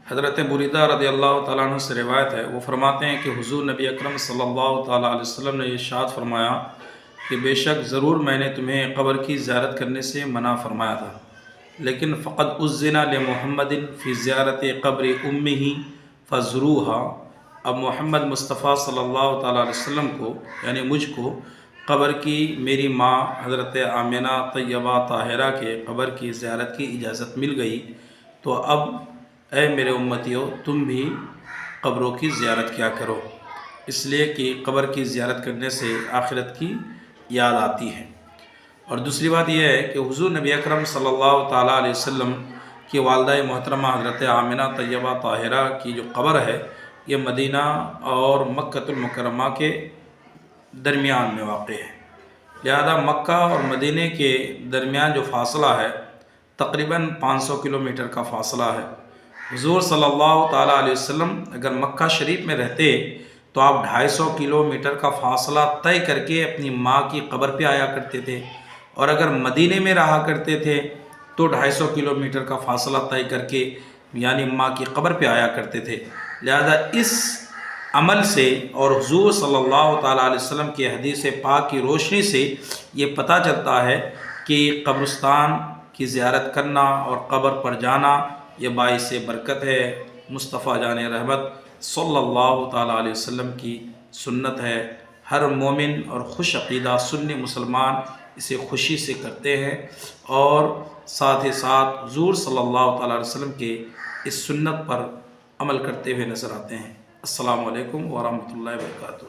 حضرت بریدہ رضی اللہ تعالیٰ عنہ سے روایت ہے، وہ فرماتے ہیں کہ حضور نبی اکرم صلی اللہ تعالیٰ علیہ وسلم نے ارشاد فرمایا کہ بے شک ضرور میں نے تمہیں قبر کی زیارت کرنے سے منع فرمایا تھا، لیکن فقد اذن لمحمد فی زیارت قبر امہ فزروها۔ اب محمد مصطفیٰ صلی اللہ تعالیٰ علیہ وسلم کو یعنی مجھ کو قبر کی میری ماں حضرت آمنہ طیبہ طاہرہ کے قبر کی زیارت کی اجازت مل گئی، تو اب اے میرے امتیو تم بھی قبروں کی زیارت کیا کرو، اس لیے کہ قبر کی زیارت کرنے سے آخرت کی یاد آتی ہے۔ اور دوسری بات یہ ہے کہ حضور نبی اکرم صلی اللہ تعالیٰ علیہ وسلم کی والدہ محترمہ حضرت آمنہ طیبہ طاہرہ کی جو قبر ہے یہ مدینہ اور مکہ المکرمہ کے درمیان میں واقع ہے، لہذا مکہ اور مدینہ کے درمیان جو فاصلہ ہے تقریباً 500 کلومیٹر کا فاصلہ ہے۔ حضور صلی اللہ تعالیٰ علیہ وسلم اگر مکہ شریف میں رہتے تو آپ 250 کلومیٹر کا فاصلہ طے کر کے اپنی ماں کی قبر پہ آیا کرتے تھے، اور اگر مدینہ میں رہا کرتے تھے تو 250 کلومیٹر کا فاصلہ طے کر کے یعنی ماں کی قبر پہ آیا کرتے تھے۔ لہذا اس عمل سے اور حضور صلی اللہ تعالیٰ علیہ وسلم کی حدیث پاک کی روشنی سے یہ پتہ چلتا ہے کہ قبرستان کی زیارت کرنا اور قبر پر جانا یہ باعث برکت ہے، مصطفیٰ جان رحمت صلی اللہ تعالیٰ علیہ وسلم کی سنت ہے۔ ہر مومن اور خوش عقیدہ سنی مسلمان اسے خوشی سے کرتے ہیں، اور ساتھ ہی ساتھ حضور صلی اللہ تعالیٰ علیہ وسلم کے اس سنت پر عمل کرتے ہوئے نظر آتے ہیں۔ السلام علیکم ورحمۃ اللہ وبرکاتہ۔